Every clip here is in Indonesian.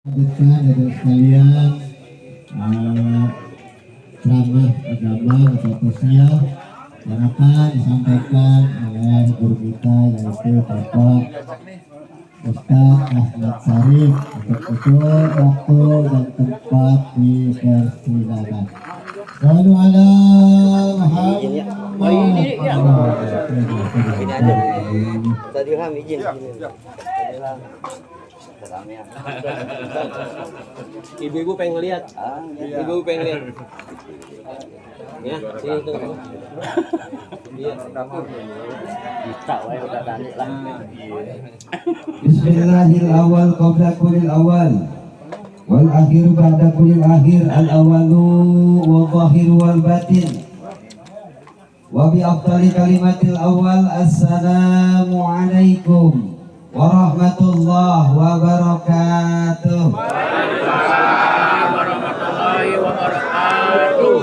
Lanjutkan dari sekalian ceramah agama atau sosial yang akan disampaikan oleh guru kita yaitu Bapak Ustadz Ahmad Sarif. Untuk itu waktu dan tempat dipersilakan. Sallu ala Muhammad. Ini aja. Tadi Ilham izin. Ibu-ibu pengen lihat. Ibu pengen lihat. Ya, sini tunggu. Lihat. Bisa wae udah tadi lah. Bismillahirrahmanirrahim. Qabla kulil awal wal akhir ba'da kulil akhir, al awalu wa zahiru wal batin. Wa bi afdali kalimatil awal, assalamu alaikum warahmatullahi wabarakatuh. Waalaikumsalam warahmatullahi wabarakatuh.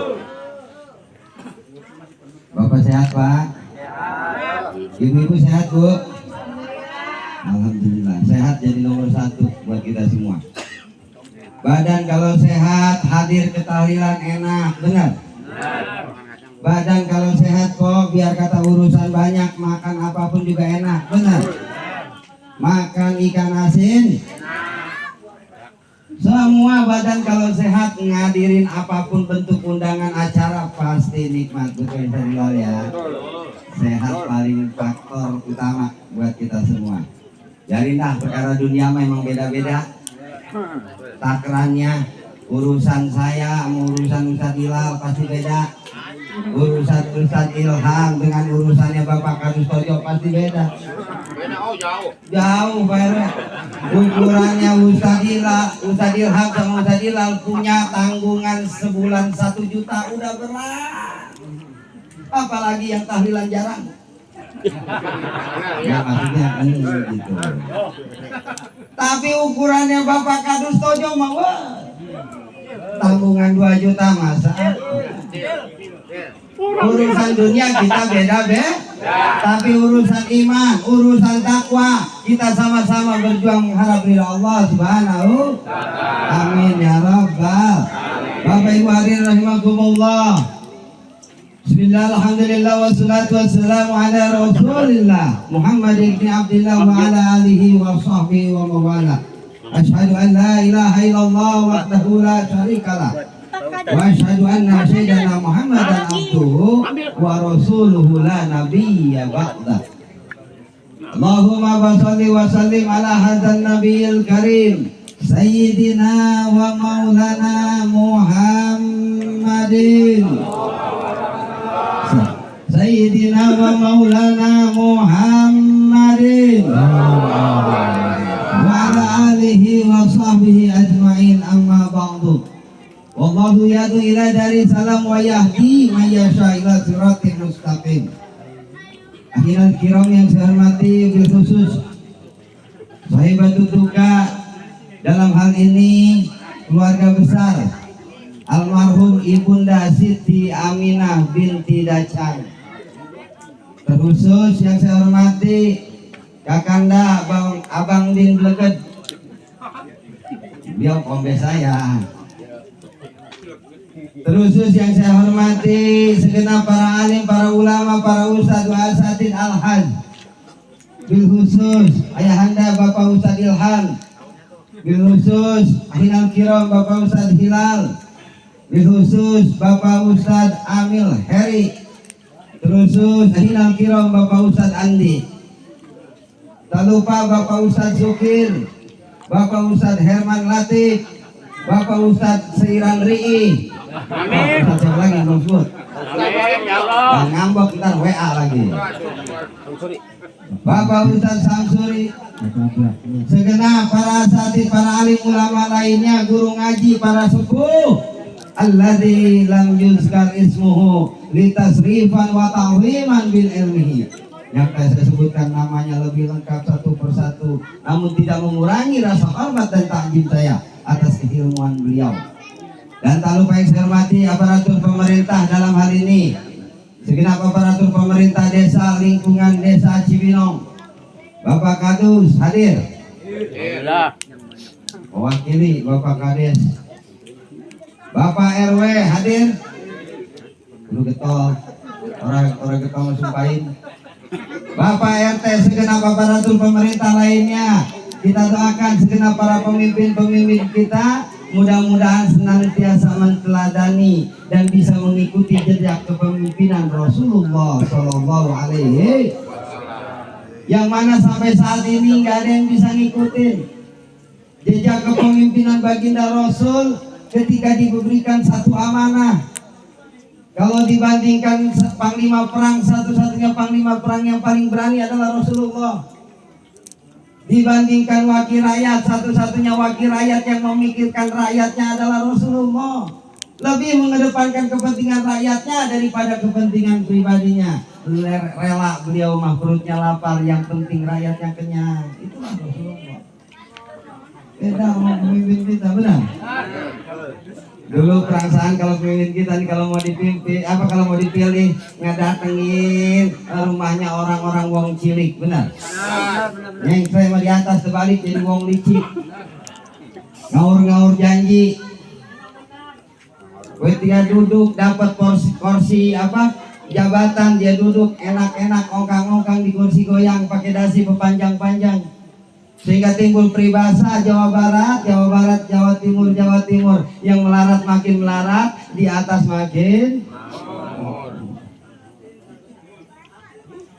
Bapak sehat, Pak? Ibu-ibu sehat, Bu? Alhamdulillah, sehat jadi nomor satu buat kita semua. Badan kalau sehat, hadir ke tahlilan enak, benar? Badan kalau sehat kok, biar kata urusan banyak, makan apapun juga enak, benar? Makan ikan asin, semua badan kalau sehat, ngadirin apapun bentuk undangan acara pasti nikmat, betul ya. Sehat paling faktor utama buat kita semua. Jarinlah perkara dunia memang beda-beda takarannya. Urusan saya sama urusan Ustadz Hilal pasti beda. Urusan Ustadz Ilham dengan urusannya Bapak Kadus Tojo pasti beda. Jauh Pak RW. Ukurannya Ustadz Ilham sama Ustadz Hilal punya tanggungan sebulan 1 juta udah berat. Apalagi yang tahlilan jarang. Ya maksudnya gitu. Tapi ukurannya Bapak Kadus Tojo mah tanggungan 2 juta masa. Urusan dunia kita beda-beda, tapi urusan iman, urusan takwa kita sama-sama berjuang mengharap ridha Allah Subhanahu. Amin ya rabbal. Bapak Ibu hadirin rahimakumullah. Bismillah, alhamdulillah, wassalatu wassalamu ala rasulillah Muhammad ibn Abdillah wa ala alihi wa sahbihi wa mawala. Ashhadu an la ilaha illallah wahdahu la syarikalah wa ashhadu anna sayyidana Muhammadan abduhu wa rasuluhu la nabiyya ba'da. Allahumma shalli wa sallim ala hadzal nabiyil karim sayyidina wa maulana Muhammadin Sayyidina wa maulana Muhammadin wa ala alihi wa sahbihi ajma'in, amma ba'du. Wallahu yadu ila dari salam wa yahdi man yasha ila siratin mustaqim. Akhirat kiram yang saya hormati, bil khusus sahibatul duka dalam hal ini keluarga besar almarhum Ibunda Siti Aminah binti Dacang. Terkhusus yang saya hormati Kakanda Abang Din Bleget, beliau kombes saya. Terkhusus yang saya hormati segenap para alim, para ulama, para ustadz wa asatid al-haj. Bil khusus ayahanda Bapak Ustadz Ilham, bil khusus ahinal kiram Bapak Ustadz Hilal, bil khusus Bapak Ustadz Amil Heri, terkhusus ahinal kiram Bapak Ustadz Andi. Tak lupa Bapak Ustadz Sukir, Bapak Ustadz Herman Latif, Bapak Ustadz Seiran Ri'i. Amin. Ustadz lagi maksud. Amin ya Allah. Yang ngambek ntar WA lagi. Bapak Ustadz Samsuri, segenap para asatidz, para alim ulama lainnya, guru ngaji, para sepuh alladzi lam yuzkar ismuhu litasrifan wa ta'ziman bil ilmihi, yang saya sebutkan namanya lebih lengkap satu persatu, namun tidak mengurangi rasa hormat dan takjub saya atas keilmuan beliau. Dan tak lupa yang saya hormati aparatur pemerintah dalam hal ini, segenap aparatur pemerintah desa lingkungan desa Cibinong. Bapak Kadus hadir. mewakili Bapak Kades. Bapak RW hadir. Lu getol, orang getol sumpahin. Bapak RT segenap aparatur pemerintah lainnya, kita doakan segenap para pemimpin kita, mudah-mudahan senantiasa menteladani dan bisa mengikuti jejak kepemimpinan Rasulullah Shallallahu Alaihi, yang mana sampai saat ini nggak ada yang bisa ngikutin jejak kepemimpinan baginda Rasul ketika diberikan satu amanah. Kalau dibandingkan panglima perang, satu-satunya panglima perang yang paling berani adalah Rasulullah. Dibandingkan wakil rakyat, satu-satunya wakil rakyat yang memikirkan rakyatnya adalah Rasulullah. Lebih mengedepankan kepentingan rakyatnya daripada kepentingan pribadinya. Rela beliau mah perutnya lapar, yang penting rakyatnya kenyang. Itulah Rasulullah. Beda sama pemimpin kita, benar? Dulu perasaan kalau pemimpin kita nih, kalau mau dipimpin kalau mau dipilih ngedatengin rumahnya orang-orang wong cilik, benar? Yang saya mau di atas terbalik jadi wong licik, ngaur-ngaur janji. Ketika duduk dapat kursi jabatan, dia duduk enak-enak, ongkang-ongkang di kursi goyang pakai dasi pepanjang-panjang, sehingga timbul peribahasa Jawa Barat, Jawa Timur, yang melarat makin melarat, di atas makin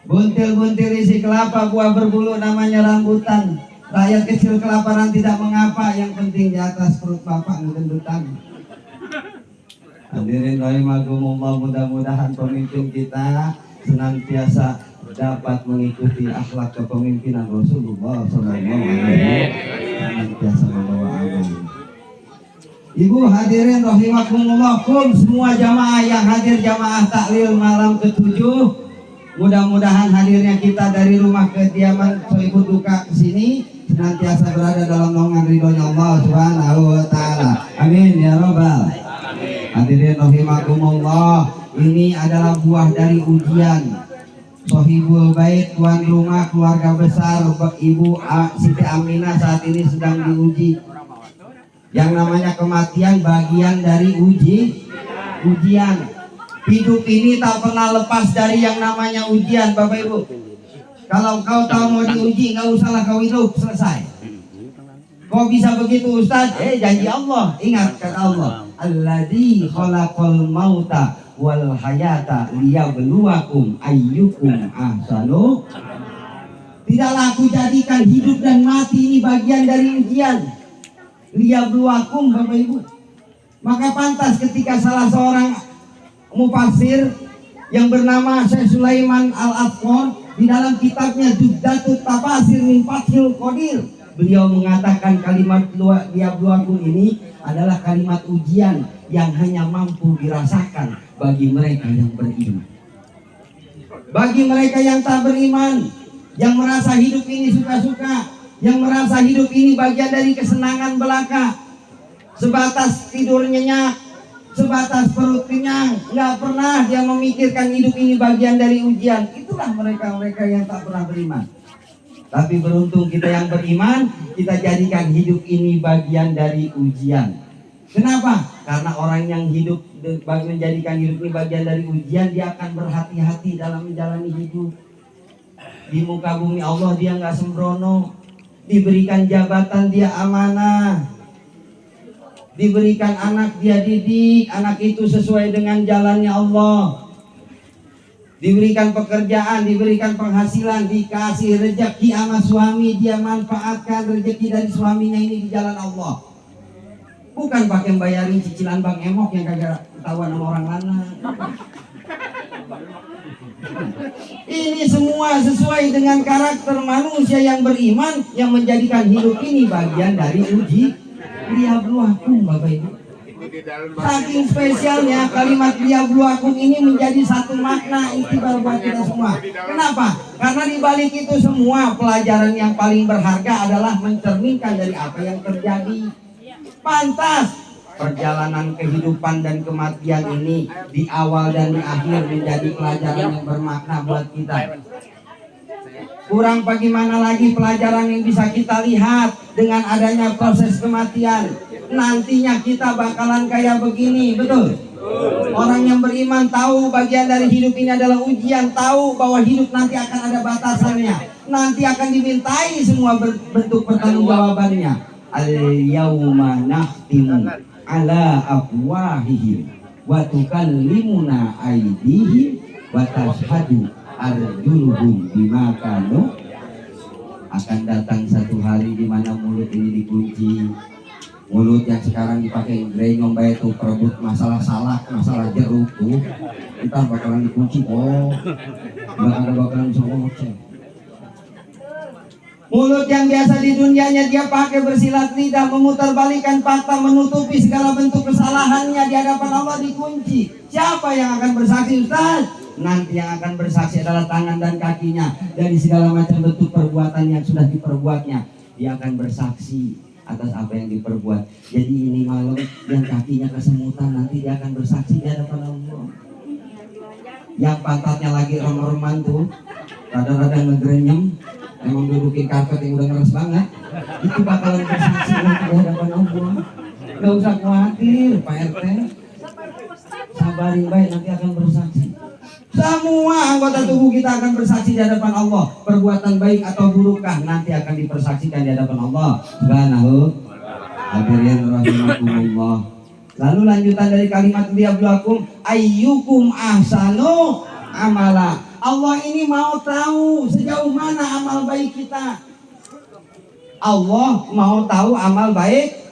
buntil-buntil isi kelapa, buah berbulu namanya rambutan. Rakyat kecil kelaparan tidak mengapa, yang penting di atas perut bapak ngegendutan. Hadirin rahimakumullah, mudah-mudahan pemimpin kita senantiasa dapat mengikuti akhlak kepemimpinan Rasulullah SAW, senantiasa membawa amanah. Ibu hadirin rahimakumullah, semua jamaah yang hadir jamaah taklil malam ke-7, mudah-mudahan hadirnya kita dari rumah kediaman Sohibul Duka ke sini senantiasa berada dalam naungan ridhonya Allah Subhanahu wa taala. Amin ya rabbal. Hadirin rahimakumullah, ini adalah buah dari ujian. Sohibul Bait, tuan rumah keluarga besar Ibu Siti Aminah saat ini sedang diuji. Yang namanya kematian bagian dari ujian. Hidup ini tak pernah lepas dari yang namanya ujian, Bapak Ibu. Kalau kau tahu mau diuji, nggak usahlah kau hidup, selesai. Kok bisa begitu Ustaz? Janji Allah. Ingat kata Allah, alladzi khalaqal mauta wal hayata liyabluwakum ayyukum ahsanu. Tidaklah aku jadikan hidup dan mati ini bagian dari ujian. Liyabluwakum, Bapak Ibu. Maka pantas ketika salah seorang mufassir yang bernama Syekh Sulaiman Al-Atqan di dalam kitabnya Juddatut Tafasir min Fathil Qadir, beliau mengatakan kalimat liyabluwakum ini adalah kalimat ujian yang hanya mampu dirasakan bagi mereka yang beriman. Bagi mereka yang tak beriman, yang merasa hidup ini suka-suka, yang merasa hidup ini bagian dari kesenangan belaka, sebatas tidur nyenyak, sebatas perut kenyang, nggak pernah dia memikirkan hidup ini bagian dari ujian. Itulah mereka-mereka yang tak pernah beriman. Tapi beruntung kita yang beriman, kita jadikan hidup ini bagian dari ujian. Kenapa? Karena orang yang hidup menjadikan hidup ini bagian dari ujian, dia akan berhati-hati dalam menjalani hidup. Di muka bumi Allah dia nggak sembrono, diberikan jabatan dia amanah, diberikan anak dia didik, anak itu sesuai dengan jalannya Allah, diberikan pekerjaan, diberikan penghasilan, dikasih rezeki sama suami, dia manfaatkan rezeki dari suaminya ini di jalan Allah. Bukan pakai bayarin cicilan Bang Emok yang kagak ketahuan sama orang lain. Ini semua sesuai dengan karakter manusia yang beriman, yang menjadikan hidup ini bagian dari uji. Liyabluwakum, Bapak Ibu. Saking spesialnya kalimat liyabluwakum ini menjadi satu makna intibar buat kita semua. Kenapa? Karena di balik itu semua pelajaran yang paling berharga adalah mencerminkan dari apa yang terjadi. Pantas perjalanan kehidupan dan kematian ini di awal dan di akhir menjadi pelajaran yang bermakna buat kita. Kurang bagaimana lagi pelajaran yang bisa kita lihat dengan adanya proses kematian. Nantinya kita bakalan kayak begini, betul? Orang yang beriman tahu bagian dari hidup ini adalah ujian, tahu bahwa hidup nanti akan ada batasannya, nanti akan dimintai semua bentuk pertanggungjawabannya. Al-yauma nakhtimu ala afwahihim wa tukallimuna aydihim wa tashhadu arjuluhum bima kanu. Akan datang satu hari di mana mulut ini dikunci. Mulut yang sekarang dipakai grenyong bae tuh perebut masalah salak, masalah jeruk tuh, ntar bakalan dikunci. Bakalan ngomong. Mulut yang biasa di dunianya dia pakai bersilat lidah, memutarbalikkan fakta, menutupi segala bentuk kesalahannya, di hadapan Allah dikunci. Siapa yang akan bersaksi, Ustaz? Nanti yang akan bersaksi adalah tangan dan kakinya dari segala macam bentuk perbuatan yang sudah diperbuatnya. Dia akan bersaksi atas apa yang diperbuat. Jadi ini malam yang kakinya kesemutan, nanti dia akan bersaksi di hadapan Allah. Yang pantatnya lagi remor-reman tuh, rada-rada ngegrenyem, emang dudukin karpet yang udah ngeres banget, itu bakalan bersaksi nanti di hadapan Allah. Gak usah khawatir Pak RT, sabarin baik, nanti akan bersaksi. Semua anggota tubuh kita akan bersaksi di hadapan Allah. Perbuatan baik atau burukkah nanti akan dipersaksikan di hadapan Allah Subhanahu. Hadirin rahimakumullah. Lalu lanjutan dari kalimat liyabluwakum ayyukum ahsanu amala. Allah ini mau tahu sejauh mana amal baik kita. Allah mau tahu amal baik.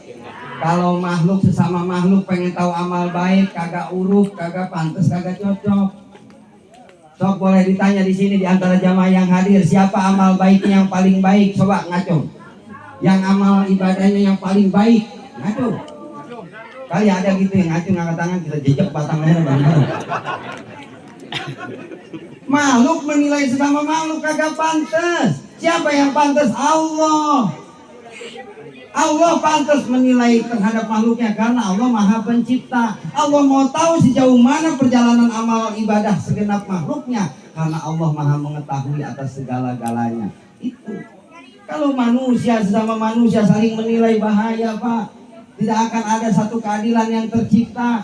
Kalau makhluk sesama makhluk pengen tahu amal baik, kagak uruf, kagak pantas, kagak cocok. Sok boleh ditanya di sini di antara jamaah yang hadir, siapa amal baiknya yang paling baik? Coba ngaco. Yang amal ibadahnya yang paling baik, ngaco. Kali ada gitu yang ngaco ngangkat tangan, kita jejak batang leher bareng-bareng. Makhluk menilai sesama makhluk kagak pantas. Siapa yang pantas? Allah. Allah pantas menilai terhadap makhluknya karena Allah Maha Pencipta. Allah mau tahu sejauh mana perjalanan amal ibadah segenap makhluknya karena Allah Maha mengetahui atas segala-galanya. Itu. Kalau manusia sesama manusia saling menilai, bahaya Pak. Tidak akan ada satu keadilan yang tercipta.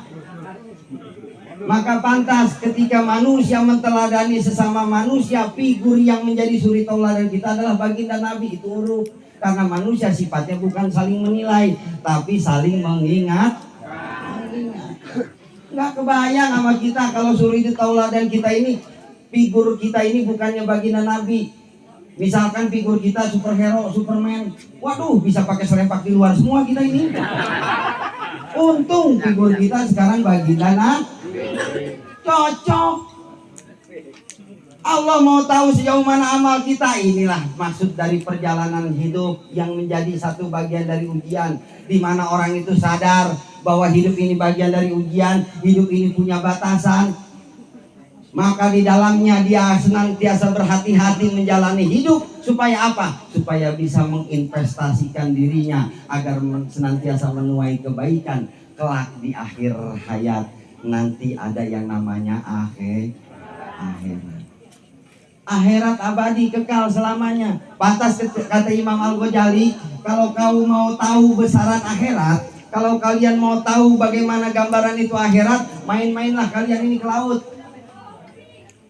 Maka pantas ketika manusia menteladani sesama manusia, figur yang menjadi suri tauladan kita adalah baginda Nabi, itu uruf. Karena manusia sifatnya bukan saling menilai, tapi saling mengingat. Nggak kebayang sama kita kalau suri tauladan kita ini, figur kita ini bukannya baginda Nabi. Misalkan figur kita superhero, Superman, waduh bisa pakai serempak di luar semua kita ini. Untung figur kita sekarang baginda Nabi. Cocok. Allah mau tahu sejauh mana amal kita. Inilah maksud dari perjalanan hidup yang menjadi satu bagian dari ujian, di mana orang itu sadar bahwa hidup ini bagian dari ujian, hidup ini punya batasan. Maka di dalamnya dia senantiasa berhati-hati menjalani hidup supaya apa? Supaya bisa menginvestasikan dirinya agar senantiasa menuai kebaikan kelak di akhir hayat. Nanti ada yang namanya akhirat. Akhirat abadi kekal selamanya. Pantas kata Imam Al-Ghazali, kalau kau mau tahu besaran akhirat, kalau kalian mau tahu bagaimana gambaran itu akhirat, main-mainlah kalian ini ke laut.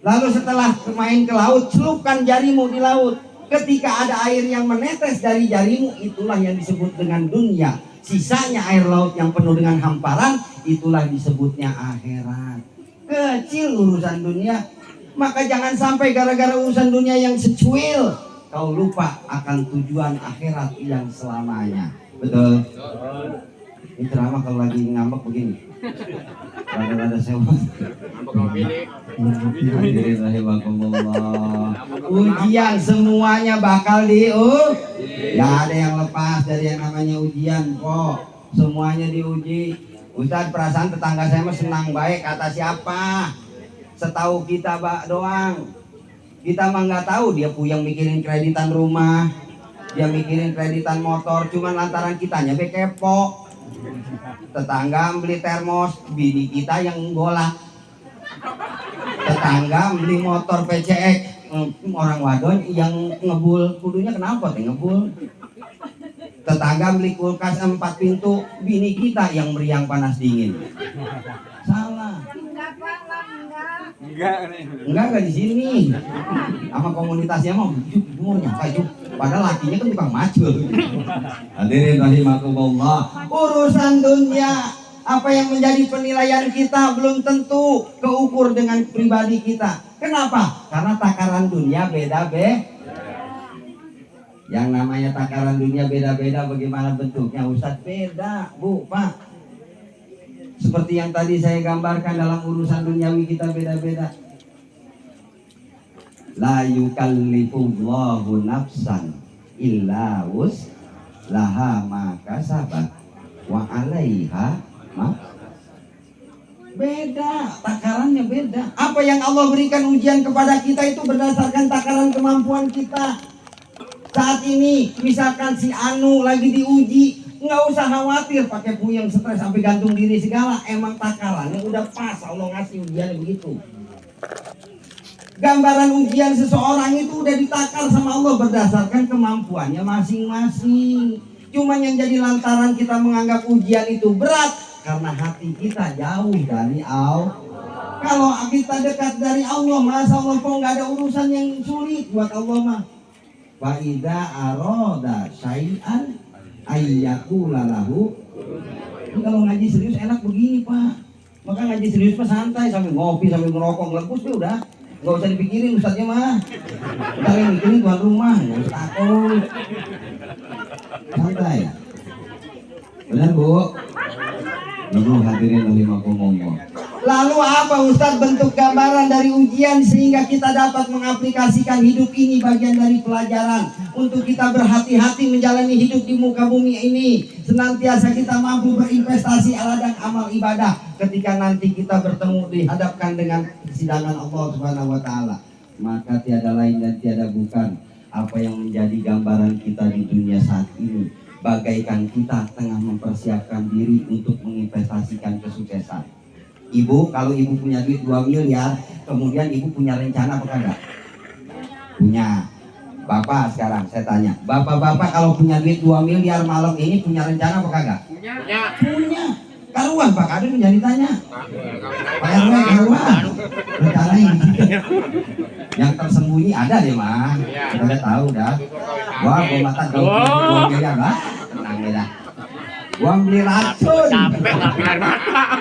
Lalu setelah main ke laut, celupkan jarimu di laut. Ketika ada air yang menetes dari jarimu, itulah yang disebut dengan dunia. Sisanya air laut yang penuh dengan hamparan, itulah disebutnya akhirat. Kecil urusan dunia. Maka jangan sampai gara-gara urusan dunia yang secuil kau lupa akan tujuan akhirat yang selamanya. Betul? Ini ceramah kalau lagi ngambek begini. Rada-rada sewa. Ujian semuanya bakal Gak ada yang lepas dari yang namanya ujian kok. Semuanya diuji. Ustaz, perasaan tetangga saya mah senang baik, kata siapa? Setahu kita doang. Kita mah nggak tahu dia puyeng mikirin kreditan rumah, dia mikirin kreditan motor, cuman lantaran kitanya kepo. Tetangga beli termos, bini kita yang golak. Tetangga beli motor PCX, orang wadon yang ngebul kudunya kenapa teh ngebul? Tetangga beli kulkas 4 pintu, bini kita yang meriang panas dingin. Salah. Enggak di sini. Sama komunitasnya mah mau nyangka itu. Padahal lakinya kan tukang macul. Hadirin rahimakumullah. Urusan dunia, apa yang menjadi penilaian kita belum tentu keukur dengan pribadi kita. Kenapa? Karena takaran dunia beda-beda. Yang namanya takaran dunia beda-beda, bagaimana bentuknya Ustadz? Beda, Bu, Pak. Seperti yang tadi saya gambarkan dalam urusan duniawi kita beda-beda. La yukallifullahu nafsan illa wus'aha ma kasabat wa 'alaiha ma. Beda, takarannya beda. Apa yang Allah berikan ujian kepada kita itu berdasarkan takaran kemampuan kita. Saat ini misalkan si Anu lagi diuji, nggak usah khawatir pakai puyeng stres sampai gantung diri segala. Emang takarannya udah pas, Allah ngasih ujian begitu. Gambaran ujian seseorang itu udah ditakar sama Allah berdasarkan kemampuannya masing-masing. Cuman yang jadi lantaran kita menganggap ujian itu berat karena hati kita jauh dari Allah. Kalau kita dekat dari Allah, masa Allah kok nggak ada urusan yang sulit buat Allah mah. Wa idza arada syai'an ayyakula lahu. Kalau ngaji serius enak begini, Pak. Maka ngaji serius mah santai sambil ngopi, sambil ngerokok, ngelekus tuh udah. Enggak usah dipikirin ustadznya mah. Udah yang mikirin tuan rumah, enggak usah takut. Santai. Benar, Bu? Ibu hadirin rahimakumullah. Lalu apa Ustadz bentuk gambaran dari ujian sehingga kita dapat mengaplikasikan hidup ini bagian dari pelajaran untuk kita berhati-hati menjalani hidup di muka bumi ini. Senantiasa kita mampu berinvestasi ala dan amal ibadah ketika nanti kita bertemu dihadapkan dengan persidangan Allah Subhanahu wa taala. Maka tiada lain dan tiada bukan apa yang menjadi gambaran kita di dunia saat ini. Bagaikan kita tengah mempersiapkan diri untuk menginvestasikan kesuksesan. Ibu, kalau ibu punya duit 2 miliar, kemudian ibu punya rencana apa enggak? Punya. Bapak sekarang saya tanya, bapak-bapak kalau punya duit 2 miliar malam ini punya rencana apa enggak? Punya. Karuan Pak Kadun jadi tanya. Pak RW karuan. Rencana yang tersembunyi ada deh mah. Udah tahu dah. Wah, gua mata kalau 2 miliar lah. Tenang beda. Gua beli racun. Sampai nggak keluar mata.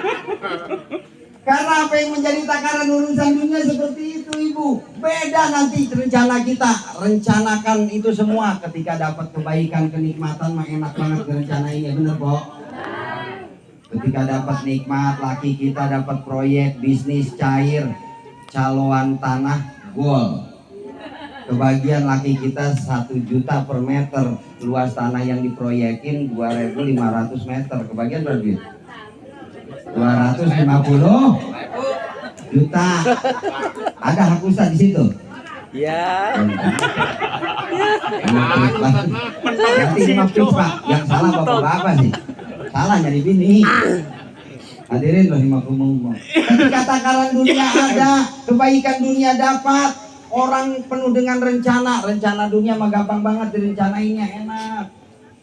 Karena apa yang menjadi takaran urusan dunia seperti itu, Ibu. Beda nanti rencana kita. Rencanakan itu semua ketika dapat kebaikan, kenikmatan mah enak banget direncanainnya, bener, Pok? Ketika dapat nikmat, laki kita dapat proyek bisnis cair, caloan tanah gol. Kebagian laki kita 1 juta per meter, luas tanah yang diproyekin 2.500 meter. Kebagian berapa? 250 juta. Ada hak usaha di situ. Ya. Berarti 50 Pak. Yang salah bapak-bapak sih. Salah nyari bini. Hadirin rahimakumullah. Ketika takaran dunia ada, kebaikan dunia dapat, orang penuh dengan rencana. Rencana dunia mah gampang banget direncanainnya, enak.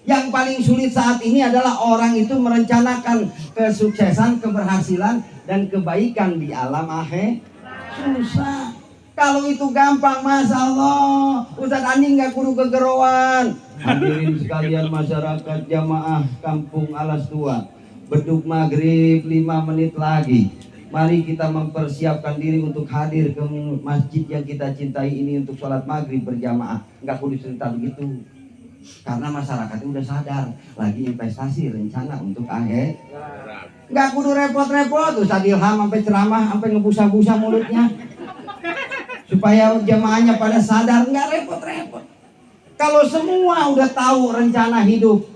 Yang paling sulit saat ini adalah orang itu merencanakan kesuksesan, keberhasilan, dan kebaikan di alam akhir. Susah. Kalau itu gampang, Masya Allah, Ustadz Andi nggak kudu kegeroan. Hadirin sekalian masyarakat jamaah Kampung Alas Tua, beduk maghrib 5 menit lagi. Mari kita mempersiapkan diri untuk hadir ke masjid yang kita cintai ini untuk sholat maghrib berjamaah. Nggak kudu cerita begitu. Karena masyarakatnya udah sadar lagi investasi rencana untuk akhir. Nggak kudu repot-repot Ustadz Ilham sampai ceramah sampai ngebusa-busa mulutnya supaya jamaahnya pada sadar. Nggak repot-repot. Kalau semua udah tahu rencana hidup,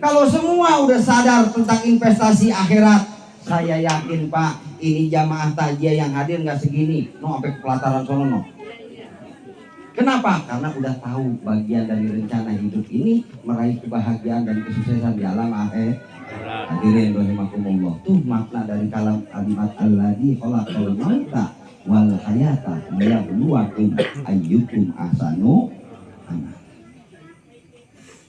kalau semua udah sadar tentang investasi akhirat, saya yakin Pak, ini jamaah tajiyah yang hadir nggak segini, no sampai ke pelataran sono no. Kenapa? Karena udah tahu bagian dari rencana hidup ini meraih kebahagiaan dan kesuksesan di alam akhir. Hadirin rahimakumullah. Tuh makna dari kalam kalimat alladzi khalaqal mauta wal hayata liyabluwakum ayyukum ahsanu amala.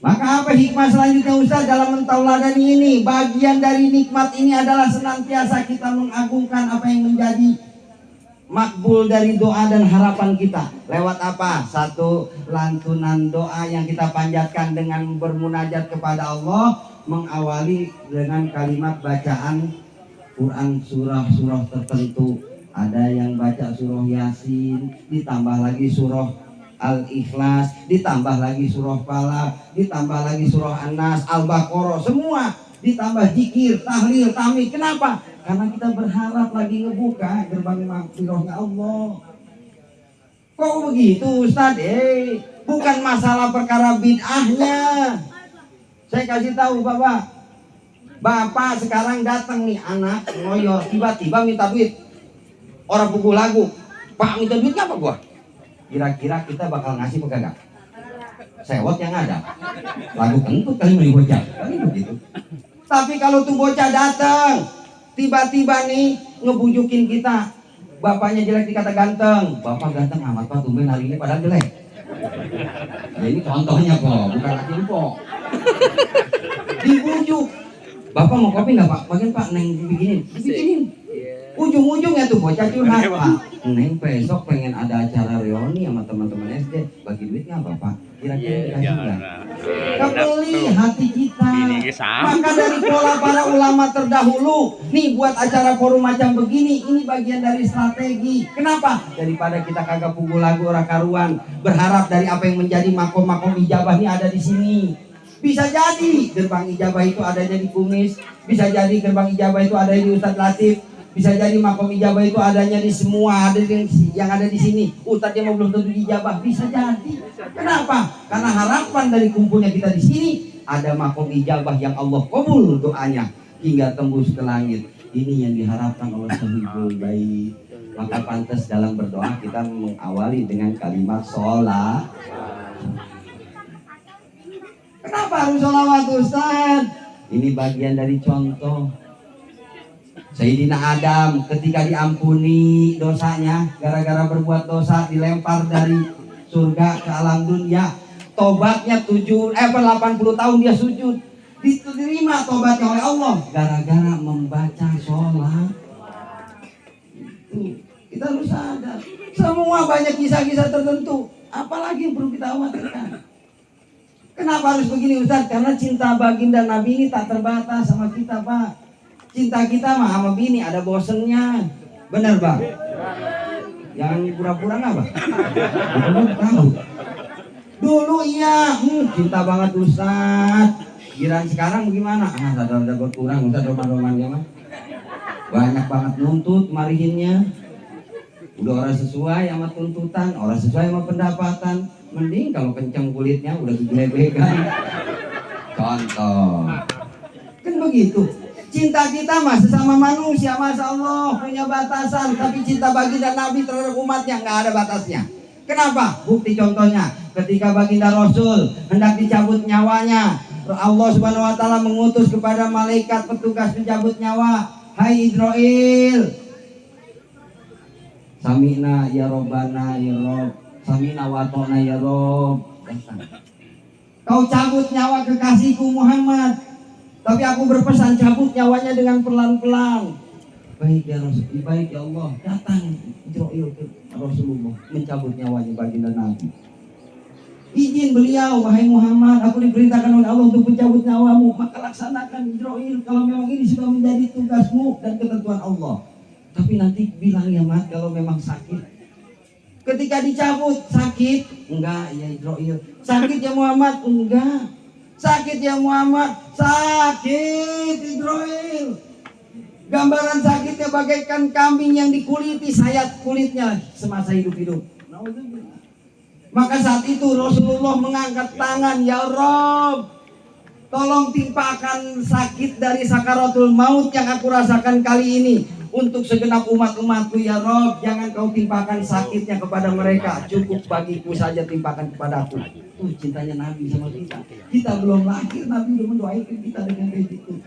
Maka apa hikmah selanjutnya Ustaz dalam mentauladani ini? Bagian dari nikmat ini adalah senantiasa kita mengagungkan apa yang menjadi makbul dari doa dan harapan kita. Lewat apa? Satu, lantunan doa yang kita panjatkan dengan bermunajat kepada Allah, mengawali dengan kalimat bacaan Quran surah-surah tertentu. Ada yang baca surah Yasin, ditambah lagi surah Al-Ikhlas, ditambah lagi surah Falaq, ditambah lagi surah An-Nas, Al-Baqarah, semua ditambah zikir, tahlil, tahmid. Kenapa? Karena kita berharap lagi ngebuka gerbang maghfirahnya Allah. Kok begitu Ustaz? Bukan masalah perkara bid'ahnya. Saya kasih tahu Bapak. Bapak sekarang datang nih anak ngoyor, tiba-tiba minta duit. Orang pukul lagu, Pak minta duit apa gua? Kira-kira kita bakal ngasih apa kagak? Sewot yang ada. Lagu kentut kali beli bocah. Kali begitu. Tapi kalau tuh bocah datang, tiba-tiba nih ngebujukin kita. Bapaknya jelek dikata ganteng. Bapak ganteng amat Pak, tumben hari ini padahal jelek. Ya ini contohnya kok, bukan info. Dibujuk. Bapak mau kopi nggak Pak? Bagian Pak, Neng dibikinin. Ujung-ujungnya tuh bocah curhat, Pak. Neng besok pengen ada acara reuni sama teman-teman SD. Bagi duit nggak Bapak? Kira-kira dikasih nggak? Kebeli hati kita. Maka dari pola para ulama terdahulu, nih buat acara forum macam begini, ini bagian dari strategi. Kenapa? Daripada kita kagak pukul lagu ora karuan, berharap dari apa yang menjadi makom-makom ijabah ini ada di sini. Bisa jadi gerbang ijabah itu adanya di Kumis, bisa jadi gerbang ijabah itu ada di Ustadz Latif, bisa jadi makom ijabah itu adanya di semua, ada yang ada di sini. Ustadznya mau belum tentu dijabah, bisa jadi. Kenapa? Karena harapan dari kumpulnya kita di sini ada makom ijabah yang Allah kabul doanya hingga tembus ke langit. Ini yang diharapkan oleh Sahibul Bait. Maka pantas dalam berdoa kita mengawali dengan kalimat sholat. Kenapa harus sholawat Ustaz? Ini bagian dari contoh. Sayyidina Adam ketika diampuni dosanya gara-gara berbuat dosa dilempar dari surga ke alam dunia, tobatnya 80 tahun dia sujud, diterima tobatnya oleh Allah gara-gara membaca sholat. Kita harus sadar semua banyak kisah-kisah tertentu, apalagi yang perlu kita khawatirkan. Kenapa harus begini Ustaz? Karena cinta baginda Nabi ini tak terbatas sama kita Pak. Cinta kita mah sama bini ada bosennya. Bener Bang? Jangan pura-pura nggak Bang? Tahu. Dulu iya, cinta banget Ustaz. Giliran sekarang gimana? Ada berkurang Ustaz roman-romannya mah. Banyak banget nuntut marihinnya. Udah orang sesuai sama tuntutan, orang sesuai sama pendapatan. Mending kalau kencang kulitnya udah gede-gedekan. Contoh. Kan begitu. Cinta kita mah sesama manusia, Masya Allah, punya batasan. Tapi cinta baginda Nabi terhadap umatnya nggak ada batasnya. Kenapa? Bukti contohnya, ketika baginda Rasul hendak dicabut nyawanya, Allah Subhanahu Wa Taala mengutus kepada malaikat petugas pencabut nyawa, Hai Israel, Samina ya Robbana ya Rob, Samina watona ya Rob. Kau cabut nyawa kekasihku Muhammad, tapi aku berpesan cabut nyawanya dengan pelan-pelan. Baik ya Rasul, baik ya Allah. Datang Israil ke Rasulullah mencabut nyawanya baginda Nabi. Izin beliau, wahai Muhammad, aku diperintahkan oleh Allah untuk mencabut nyawamu, maka laksanakan Israil kalau memang ini sudah menjadi tugasmu dan ketentuan Allah. Tapi nanti bilang ya Mat, kalau memang sakit. Ketika dicabut sakit, enggak ya Israil. Sakit ya Muhammad, enggak. Sakit ya Muhammad, sakit Israil. Gambaran sakitnya bagaikan kambing yang dikuliti, sayat kulitnya semasa hidup-hidup. Maka saat itu Rasulullah mengangkat tangan, ya Rob, tolong timpakan sakit dari sakaratul maut yang aku rasakan kali ini. untuk segenap umat-umatku ya Rob, jangan kau timpakan sakitnya kepada mereka, cukup bagiku saja timpakan kepadaku. Cintanya Nabi sama kita. Kita belum lahir, Nabi udah mendoakan kita dengan kayak gitu.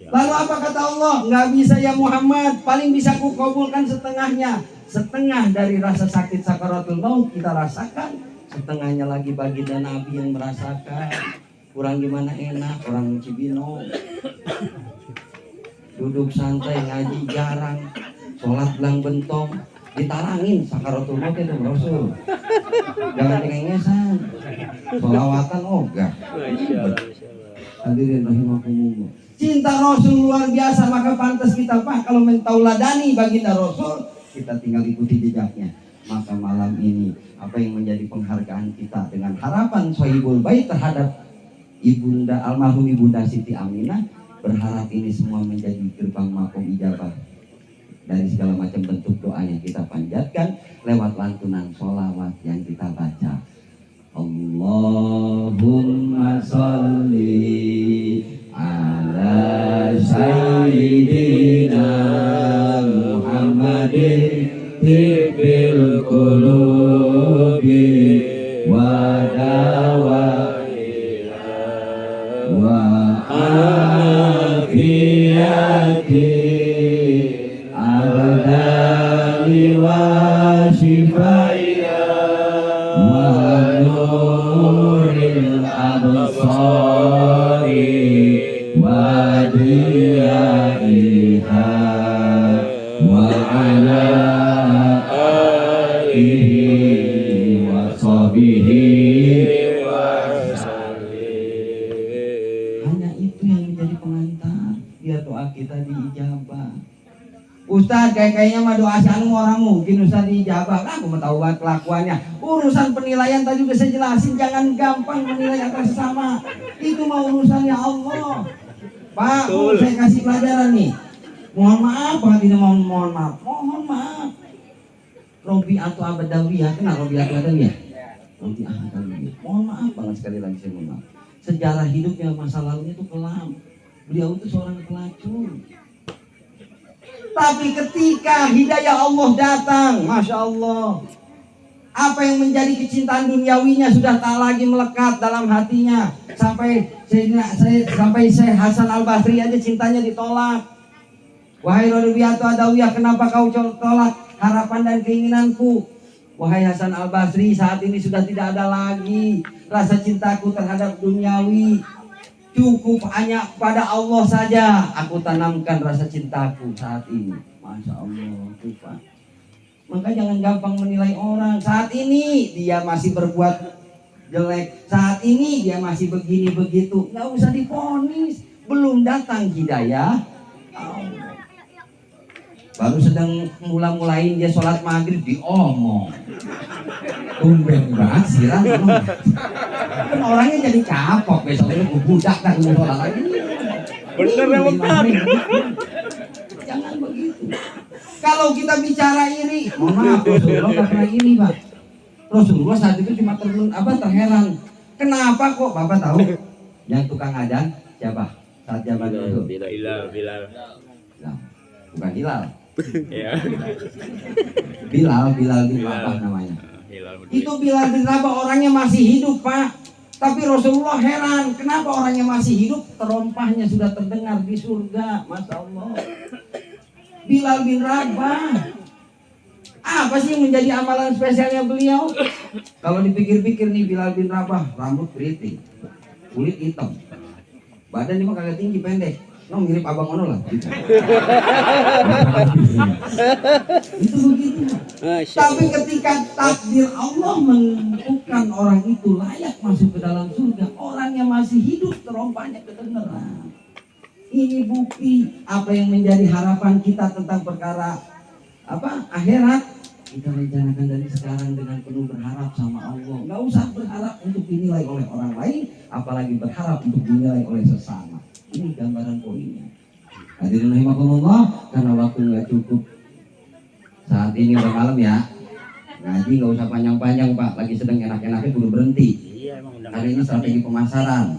Lalu apa kata Allah? Nggak bisa ya Muhammad, paling bisa ku kabulkan setengahnya. Setengah dari rasa sakit sakaratul maut kita rasakan, setengahnya lagi baginda Nabi yang merasakan. Kurang gimana enak, orang Cibinong duduk santai, ngaji jarang, sholat belang bentong, ditarangin sakaratul maut itu Rasul. Jangan cengengesan, sholawatan ogah. Hadirin rahimakumullah. Cinta Rasul luar biasa, maka pantas kita Pak kalau mentauladani baginda Rasul, kita tinggal ikuti jejaknya. Maka malam ini apa yang menjadi penghargaan kita dengan harapan Sohibul Bait terhadap Ibunda almarhum Ibunda Siti Aminah, berharap ini semua menjadi gerbang makom ijabah dari segala macam bentuk doa yang kita panjatkan lewat lantunan sholawat yang kita baca. Allahumma sholli ala sayyidina Muhammadin tibbil qulubi wa dawaiha wa afiyati abdali wa shifaiha wa nuril absari wa diyaiha wa ala alihi wa sahbihi. Hanya itu yang menjadi pengantar biar doa kita diijabah. Ustaz kayaknya mah doa si anu orang mungkin Ustaz diijabah. Aku mau tahu banget kelakuannya. Urusan penilaian tadi udah saya jelasin, jangan gampang menilai atas sesama. Itu mah urusannya Allah. Pak, saya kasih pelajaran nih. Mohon maaf, Pak, tidak mohon maaf. Mohon maaf. Robi'atu Abadawiyah, kenal Robi'atu Abadawiyah? Robi'atu Abadawiyah. Mohon maaf banget sekali lagi saya mohon maaf. Sejarah hidupnya masa lalunya itu kelam. Beliau itu seorang pelacur. Tapi ketika hidayah Allah datang, Masya Allah, apa yang menjadi kecintaan duniawinya sudah tak lagi melekat dalam hatinya. Sampai Syekh Hasan Al-Basri aja cintanya ditolak. Wahai Robi'atu Adawiyah, kenapa kau tolak harapan dan keinginanku? Wahai Hasan Al-Basri, saat ini sudah tidak ada lagi rasa cintaku terhadap duniawi. Cukup hanya pada Allah saja aku tanamkan rasa cintaku saat ini. Masya Allah, Pak. Maka jangan gampang menilai orang. Saat ini dia masih berbuat jelek, saat ini dia masih begini begitu. Nggak usah divonis. Belum datang hidayah Allah. Baru sedang mulain dia sholat maghrib diomong. Tumben banget sih kan orangnya jadi kapok, besok itu budak kan sholat lagi. Bener ya Ustaz. Jangan begitu. Kalau kita bicara iri, mohon maaf Rasulullah nggak pernah iri Pak. Rasulullah saat itu cuma terheran. Kenapa kok Bapak tahu? Yang tukang adzan siapa? Saat zaman itu. Bilal. Nah, bukan Hilal. Ya. Bilal bin Rabah namanya. Itu Bilal bin Rabah orangnya masih hidup Pak. Tapi Rasulullah heran, kenapa orangnya masih hidup, terompahnya sudah terdengar di surga. Masya Allah. Bilal bin Rabah. Apa sih yang menjadi amalan spesialnya beliau? Kalau dipikir-pikir nih, Bilal bin Rabah, rambut keriting, kulit hitam, badan dia mah kagak tinggi, pendek. No, mirip abang Ono lah. Gitu. Itu begitu. Tapi ketika takdir Allah menentukan orang itu layak masuk ke dalam surga, orang yang masih hidup terompahnya kedengeran. Ini bukti apa yang menjadi harapan kita tentang perkara akhirat. Kita rencanakan dari sekarang dengan penuh berharap sama Allah. Nggak usah berharap untuk dinilai oleh orang lain, apalagi berharap untuk dinilai oleh sesama. Ini gambaran poinnya. Hadirin rahimakumullah, karena waktu nggak cukup. Saat ini udah malam ya. Ngaji nggak usah panjang-panjang Pak. Lagi sedang enak-enaknya kudu berhenti. Karena ini strategi pemasaran.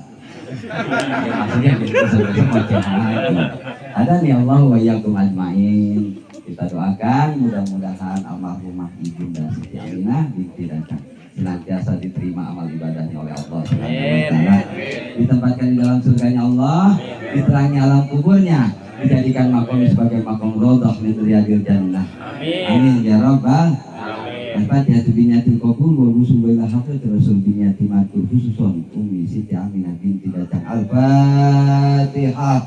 Ya, maksudnya gitu sebenarnya ada nih Allah wa iyyakum ajmain. Kita doakan mudah-mudahan almarhumah Ibunda Siti Aminah binti Dacang senantiasa diterima amal ibadahnya oleh Allah Subhanahu wa taala. Ditempatkan di dalam surganya Allah, diterangi alam kuburnya, dijadikan makom sebagai makom rodok min riyadil jannah. Amin ya rabbal Al-Fatihah binyatil qabul wa rusul wa ilahaqat rasul binyati matul khususun Ummi Siti Aminah binti Dacang. Al-Fatihah.